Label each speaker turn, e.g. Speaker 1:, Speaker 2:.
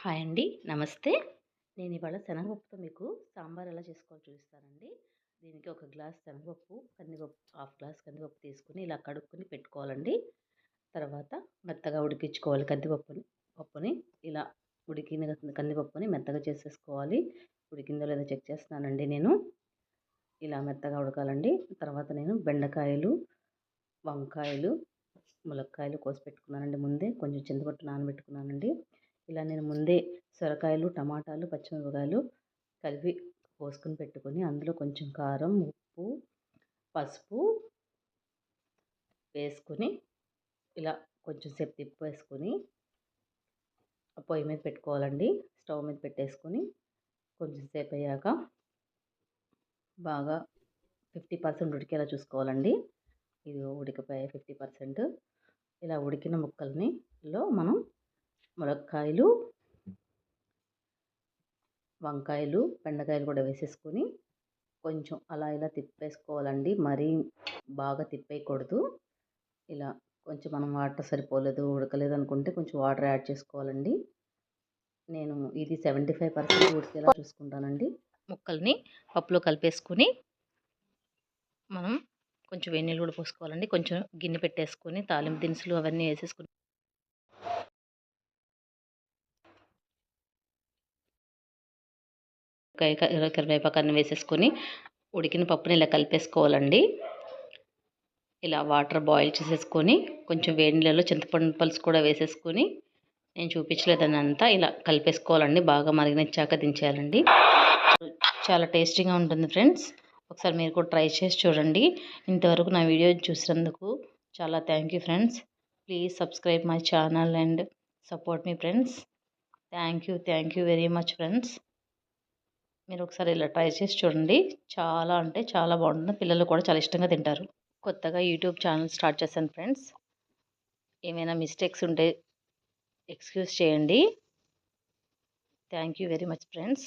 Speaker 1: Hi అండి. నమస్తే. నేను ఇవాళ శనగపప్పుతో మీకు సాంబార్ ఎలా చేసుకోవాలో చూపిస్తానండి. దీనికి ఒక గ్లాస్ శనగపప్పు, కందిపప్పు హాఫ్ గ్లాస్ కందిపప్పు తీసుకొని ఇలా కడుక్కొని పెట్టుకోవాలండి. తర్వాత మెత్తగా ఉడికించుకోవాలి పప్పుని ఇలా ఉడికిన కందిపప్పుని మెత్తగా చేసేసుకోవాలి. ఉడికిందో లేదో చెక్ చేస్తున్నానండి నేను. ఇలా మెత్తగా ఉడకాలండి. తర్వాత నేను బెండకాయలు, వంకాయలు, ములక్కాయలు కోసి పెట్టుకున్నానండి ముందే. కొంచెం చింతపట్టు నానబెట్టుకున్నానండి. ఇలా నేను ముందే సొరకాయలు, టమాటాలు, పచ్చిమిరపకాయలు కలిపి కోసుకొని పెట్టుకొని అందులో కొంచెం కారం, ఉప్పు, పసుపు వేసుకొని ఇలా కొంచెం సేపు తిప్పేసుకొని పొయ్యి మీద పెట్టుకోవాలండి. స్టవ్ మీద పెట్టేసుకొని కొంచెం సేపు అయ్యాక బాగా 50% ఉడికేలా చూసుకోవాలండి. ఇది ఉడికిపోయాయి 50%. ఇలా ఉడికిన ముక్కల్నిలో మనం ములక్కాయలు, వంకాయలు, బెండకాయలు కూడా వేసేసుకొని కొంచెం అలా ఇలా తిప్పేసుకోవాలండి. మరీ బాగా తిప్పేయకూడదు. ఇలా కొంచెం మనం వాటర్ సరిపోలేదు, ఉడకలేదు అనుకుంటే కొంచెం వాటర్ యాడ్ చేసుకోవాలండి. నేను ఇది 75% ఉడికేలా చూసుకుంటానండి. ముక్కల్ని పప్పులో కలిపేసుకొని మనం కొంచెం వేడి నీళ్ళు కూడా పోసుకోవాలండి. కొంచెం గిన్నె పెట్టేసుకొని తాలింపు దినుసులు అవన్నీ వేసేసుకొని కరివేపాకు అన్నీ వేసేసుకొని ఉడికిన పప్పుని ఇలా కలిపేసుకోవాలండి. ఇలా వాటర్ బాయిల్ చేసేసుకొని కొంచెం వేడి నీళ్ళలో చింతపండు పులుసు కూడా వేసేసుకొని నేను చూపించలేదనంతా ఇలా కలిపేసుకోవాలండి. బాగా మరిగించాక దించేయాలండి. చాలా టేస్టీగా ఉంటుంది ఫ్రెండ్స్. ఒకసారి మీరు కూడా ట్రై చేసి చూడండి. ఇంతవరకు నా వీడియో చూసినందుకు చాలా thank you friends. Please subscribe my channel and support me friends. Thank you very much friends. మీరు ఒకసారి ఇలా ట్రై చేసి చూడండి. చాలా అంటే చాలా బాగుంటుంది. పిల్లలు కూడా చాలా ఇష్టంగా తింటారు. కొత్తగా యూట్యూబ్ ఛానల్ స్టార్ట్ చేశాను ఫ్రెండ్స్. ఏమైనా మిస్టేక్స్ ఉంటే ఎక్స్క్యూజ్ చేయండి. Thank you very much friends.